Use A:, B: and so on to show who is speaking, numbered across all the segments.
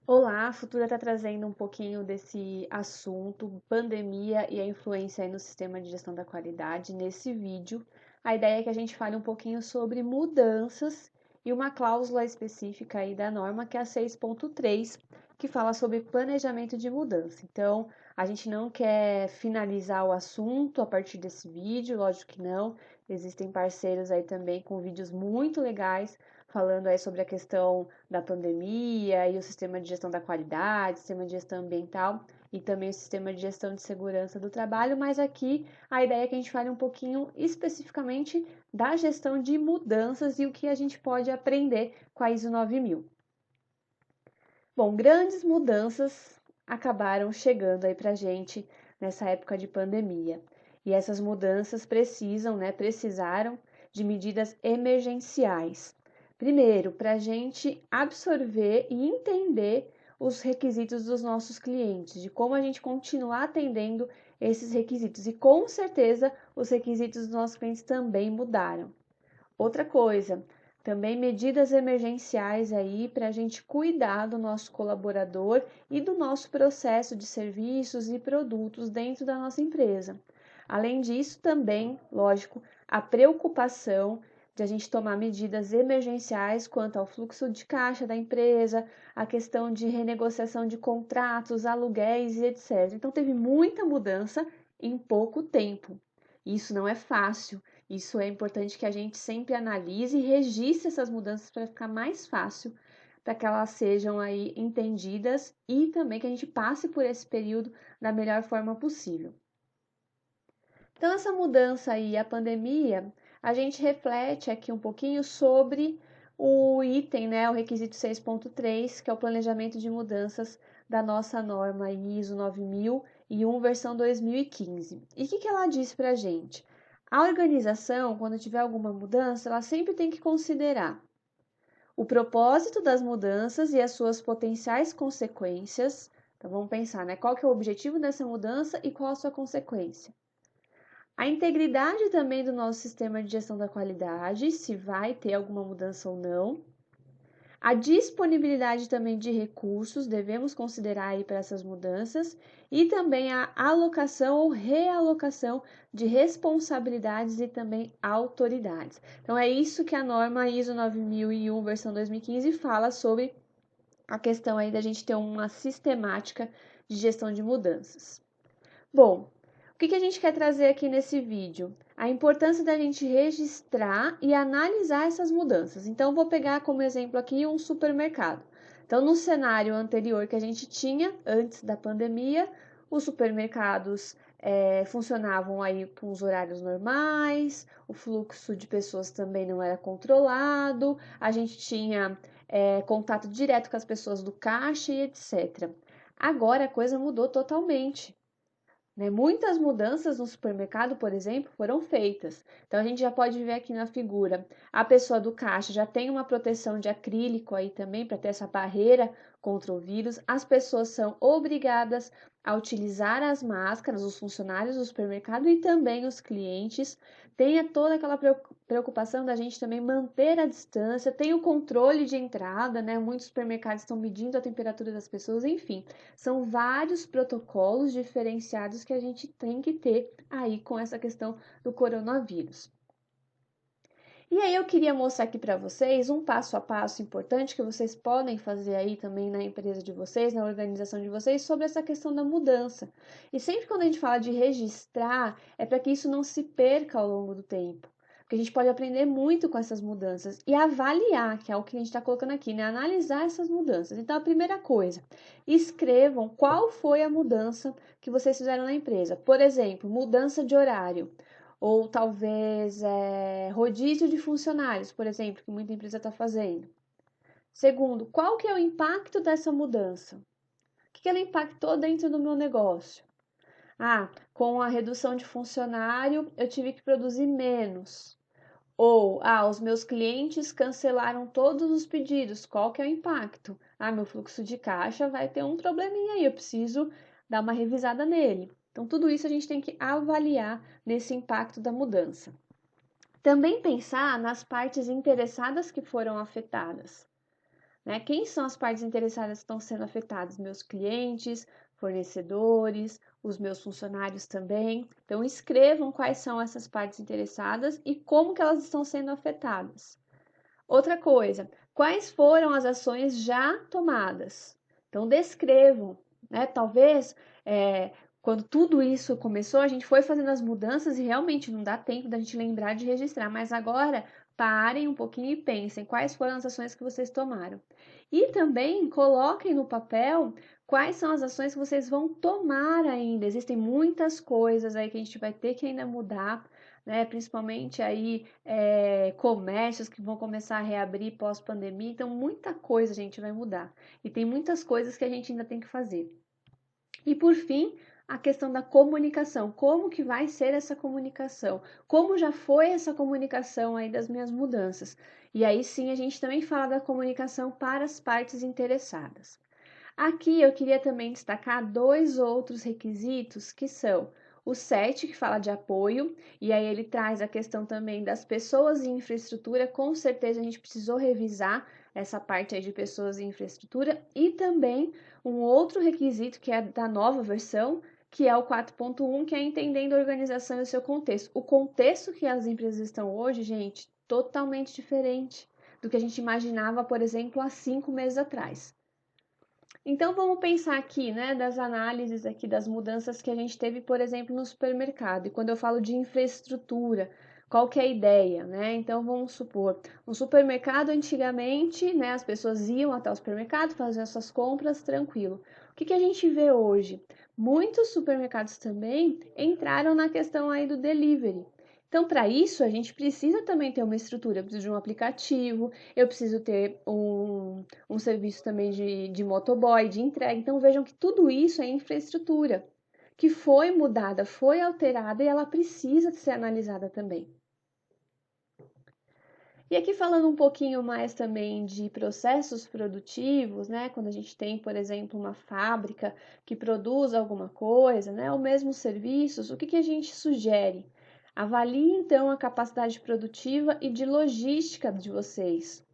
A: Olá, a Futura está trazendo um pouquinho desse assunto, pandemia e a influência aí no sistema de gestão da qualidade. Nesse vídeo, a ideia é que a gente fale um pouquinho sobre mudanças e uma cláusula específica aí da norma, que é a 6.3, que fala sobre planejamento de mudança. Então, a gente não quer finalizar o assunto a partir desse vídeo, lógico que não. Existem parceiros aí também com vídeos muito legais falando aí sobre a questão da pandemia e o sistema de gestão da qualidade, sistema de gestão ambiental e também o sistema de gestão de segurança do trabalho, mas aqui a ideia é que a gente fale um pouquinho especificamente da gestão de mudanças e o que a gente pode aprender com a ISO 9000. Bom, grandes mudanças acabaram chegando aí pra gente nessa época de pandemia. E essas mudanças precisaram de medidas emergenciais. Primeiro, para a gente absorver e entender os requisitos dos nossos clientes, de como a gente continuar atendendo esses requisitos. E com certeza os requisitos dos nossos clientes também mudaram. Outra coisa, também medidas emergenciais aí para a gente cuidar do nosso colaborador e do nosso processo de serviços e produtos dentro da nossa empresa. Além disso, também, lógico, a preocupação de a gente tomar medidas emergenciais quanto ao fluxo de caixa da empresa, a questão de renegociação de contratos, aluguéis e etc. Então, teve muita mudança em pouco tempo. Isso não é fácil. Isso é importante que a gente sempre analise e registre essas mudanças para ficar mais fácil, para que elas sejam aí entendidas e também que a gente passe por esse período da melhor forma possível. Então, essa mudança aí, a pandemia, a gente reflete aqui um pouquinho sobre o item, né, o requisito 6.3, que é o planejamento de mudanças da nossa norma ISO 9001, versão 2015. E o que ela diz para a gente? A organização, quando tiver alguma mudança, ela sempre tem que considerar o propósito das mudanças e as suas potenciais consequências. Então, vamos pensar, né? Qual que é o objetivo dessa mudança e qual a sua consequência? A integridade também do nosso sistema de gestão da qualidade, se vai ter alguma mudança ou não. A disponibilidade também de recursos, devemos considerar aí para essas mudanças, e também a alocação ou realocação de responsabilidades e também autoridades. Então, é isso que a norma ISO 9001, versão 2015, fala sobre a questão aí da gente ter uma sistemática de gestão de mudanças. Bom, o que a gente quer trazer aqui nesse vídeo? A importância da gente registrar e analisar essas mudanças. Então, vou pegar como exemplo aqui um supermercado. Então, no cenário anterior que a gente tinha, antes da pandemia, os supermercados funcionavam aí com os horários normais, o fluxo de pessoas também não era controlado, a gente tinha contato direto com as pessoas do caixa e etc. Agora a coisa mudou totalmente, né? Muitas mudanças no supermercado, por exemplo, foram feitas. Então, a gente já pode ver aqui na figura, a pessoa do caixa já tem uma proteção de acrílico aí também, para ter essa barreira contra o vírus. As pessoas são obrigadas a utilizar as máscaras, os funcionários do supermercado e também os clientes. Tem toda aquela preocupação da gente também manter a distância, tem o controle de entrada, né? Muitos supermercados estão medindo a temperatura das pessoas, enfim. São vários protocolos diferenciados que a gente tem que ter aí com essa questão do coronavírus. E aí eu queria mostrar aqui para vocês um passo a passo importante que vocês podem fazer aí também na empresa de vocês, na organização de vocês, sobre essa questão da mudança. E sempre quando a gente fala de registrar, é para que isso não se perca ao longo do tempo. Porque a gente pode aprender muito com essas mudanças e avaliar, que é o que a gente está colocando aqui, né? Analisar essas mudanças. Então, a primeira coisa, escrevam qual foi a mudança que vocês fizeram na empresa. Por exemplo, mudança de horário. Ou talvez rodízio de funcionários, por exemplo, que muita empresa está fazendo. Segundo, qual que é o impacto dessa mudança? O que ela impactou dentro do meu negócio? Ah, com a redução de funcionário, eu tive que produzir menos. Ou, os meus clientes cancelaram todos os pedidos. Qual que é o impacto? Ah, meu fluxo de caixa vai ter um probleminha aí, eu preciso dar uma revisada nele. Então, tudo isso a gente tem que avaliar nesse impacto da mudança. Também pensar nas partes interessadas que foram afetadas. né? Quem são as partes interessadas que estão sendo afetadas? Meus clientes, fornecedores, os meus funcionários também. Então, escrevam quais são essas partes interessadas e como que elas estão sendo afetadas. Outra coisa, quais foram as ações já tomadas? Então, descrevam, né? Talvez, quando tudo isso começou, a gente foi fazendo as mudanças e realmente não dá tempo da gente lembrar de registrar, mas agora parem um pouquinho e pensem quais foram as ações que vocês tomaram. E também coloquem no papel quais são as ações que vocês vão tomar ainda. Existem muitas coisas aí que a gente vai ter que ainda mudar, né? Principalmente aí comércios que vão começar a reabrir pós-pandemia. Então, muita coisa a gente vai mudar. E tem muitas coisas que a gente ainda tem que fazer. E por fim, a questão da comunicação. Como que vai ser essa comunicação? Como já foi essa comunicação aí das minhas mudanças? E aí sim a gente também fala da comunicação para as partes interessadas. Aqui eu queria também destacar dois outros requisitos que são o 7, que fala de apoio, e aí ele traz a questão também das pessoas e infraestrutura. Com certeza a gente precisou revisar essa parte aí de pessoas e infraestrutura, e também um outro requisito que é da nova versão, que é o 4.1, que é entendendo a organização e o seu contexto. O contexto que as empresas estão hoje, gente, totalmente diferente do que a gente imaginava, por exemplo, há 5 meses atrás. Então vamos pensar aqui, né, das análises aqui das mudanças que a gente teve, por exemplo, no supermercado. E quando eu falo de infraestrutura, qual que é a ideia, né? Então vamos supor, um supermercado antigamente, né, as pessoas iam até o supermercado, faziam suas compras tranquilo. O que que a gente vê hoje? Muitos supermercados também entraram na questão aí do delivery. Então, para isso, a gente precisa também ter uma estrutura. Eu preciso de um aplicativo, eu preciso ter um serviço também de motoboy, de entrega. Então, vejam que tudo isso é infraestrutura, que foi mudada, foi alterada e ela precisa ser analisada também. E aqui falando um pouquinho mais também de processos produtivos, né? Quando a gente tem, por exemplo, uma fábrica que produz alguma coisa, né? Ou mesmo serviços, o que que a gente sugere? Avalie então a capacidade produtiva e de logística de vocês.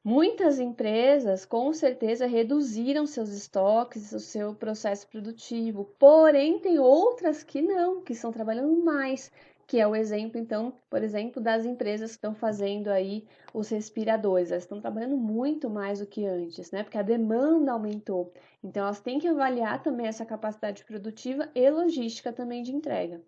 A: Muitas empresas, com certeza, reduziram seus estoques, o seu processo produtivo, porém, tem outras que não, que estão trabalhando mais, que é o exemplo, então, por exemplo, das empresas que estão fazendo aí os respiradores. Elas estão trabalhando muito mais do que antes, né? Porque a demanda aumentou. Então, elas têm que avaliar também essa capacidade produtiva e logística também de entrega.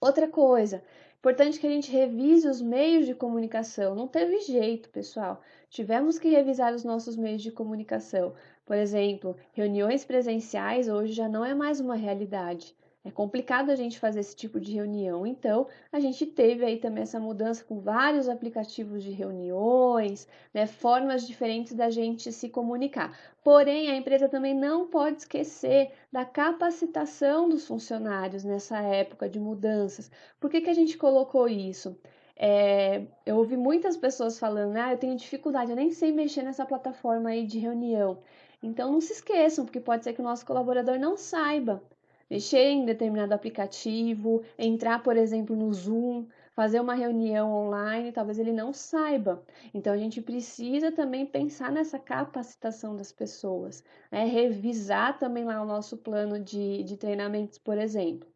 A: Outra coisa, importante que a gente revise os meios de comunicação. Não teve jeito, pessoal. Tivemos que revisar os nossos meios de comunicação. Por exemplo, reuniões presenciais hoje já não é mais uma realidade. É complicado a gente fazer esse tipo de reunião. Então, a gente teve aí também essa mudança com vários aplicativos de reuniões, né, formas diferentes da gente se comunicar. Porém, a empresa também não pode esquecer da capacitação dos funcionários nessa época de mudanças. Por que que a gente colocou isso? Eu ouvi muitas pessoas falando, eu tenho dificuldade, eu nem sei mexer nessa plataforma aí de reunião. Então, não se esqueçam, porque pode ser que o nosso colaborador não saiba mexer em determinado aplicativo, entrar, por exemplo, no Zoom, fazer uma reunião online, talvez ele não saiba. Então, a gente precisa também pensar nessa capacitação das pessoas, né? Revisar também lá o nosso plano de treinamentos, por exemplo.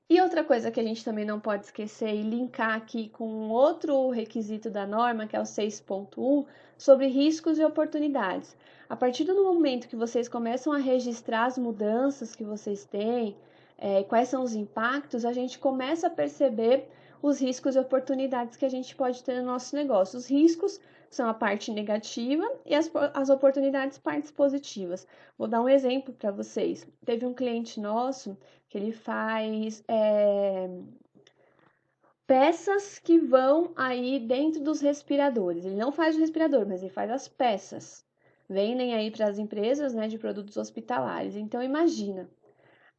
A: E outra coisa que a gente também não pode esquecer e linkar aqui com um outro requisito da norma, que é o 6.1, sobre riscos e oportunidades. A partir do momento que vocês começam a registrar as mudanças que vocês têm, quais são os impactos, a gente começa a perceber os riscos e oportunidades que a gente pode ter no nosso negócio. Os riscos são a parte negativa e as oportunidades, partes positivas. Vou dar um exemplo para vocês. Teve um cliente nosso que ele faz peças que vão aí dentro dos respiradores. Ele não faz o respirador, mas ele faz as peças. Vendem aí para as empresas, né, de produtos hospitalares. Então imagina,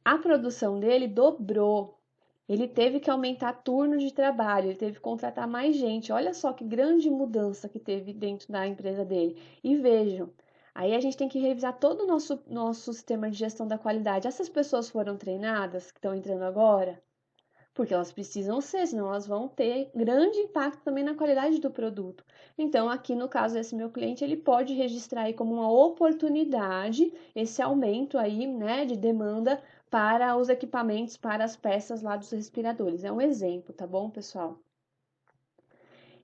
A: a produção dele dobrou. Ele teve que aumentar turno de trabalho, ele teve que contratar mais gente. Olha só que grande mudança que teve dentro da empresa dele. E vejam, aí a gente tem que revisar todo o nosso sistema de gestão da qualidade. Essas pessoas foram treinadas que estão entrando agora? porque elas precisam ser, senão elas vão ter grande impacto também na qualidade do produto. Então, aqui no caso desse meu cliente, ele pode registrar aí como uma oportunidade esse aumento aí, né, de demanda para os equipamentos, para as peças lá dos respiradores. É um exemplo, tá bom, pessoal?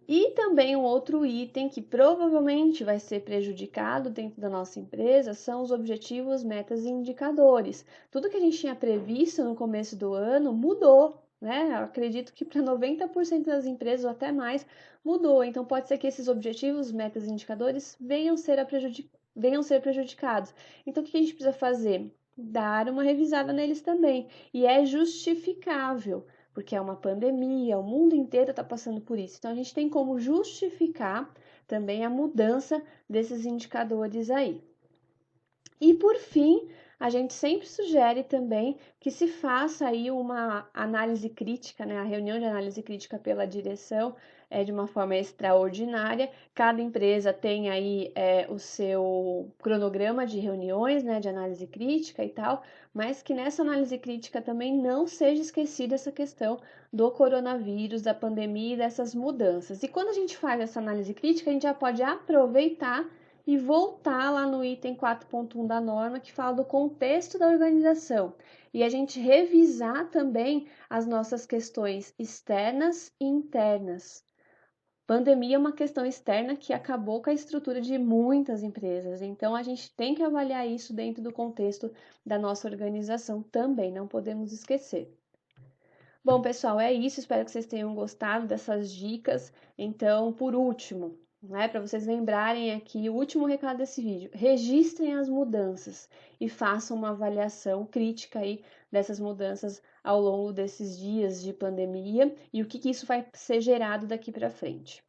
A: E também um outro item que provavelmente vai ser prejudicado dentro da nossa empresa são os objetivos, metas e indicadores. Tudo que a gente tinha previsto no começo do ano mudou, né? Eu acredito que para 90% das empresas ou até mais mudou. Então pode ser que esses objetivos, metas e indicadores venham ser prejudicados. Então o que a gente precisa fazer? Dar uma revisada neles também. E é justificável, porque é uma pandemia, o mundo inteiro está passando por isso. Então, a gente tem como justificar também a mudança desses indicadores aí. E, por fim, a gente sempre sugere também que se faça aí uma análise crítica, né? A reunião de análise crítica pela direção de uma forma extraordinária. Cada empresa tem aí o seu cronograma de reuniões, né, de análise crítica e tal, mas que nessa análise crítica também não seja esquecida essa questão do coronavírus, da pandemia e dessas mudanças. E quando a gente faz essa análise crítica, a gente já pode aproveitar e voltar lá no item 4.1 da norma, que fala do contexto da organização, e a gente revisar também as nossas questões externas e internas. Pandemia é uma questão externa que acabou com a estrutura de muitas empresas, então a gente tem que avaliar isso dentro do contexto da nossa organização também, não podemos esquecer. Bom, pessoal, é isso. Espero que vocês tenham gostado dessas dicas. Então, por último, né, para vocês lembrarem aqui, o último recado desse vídeo: registrem as mudanças e façam uma avaliação crítica aí dessas mudanças ao longo desses dias de pandemia e o que isso vai ser gerado daqui para frente.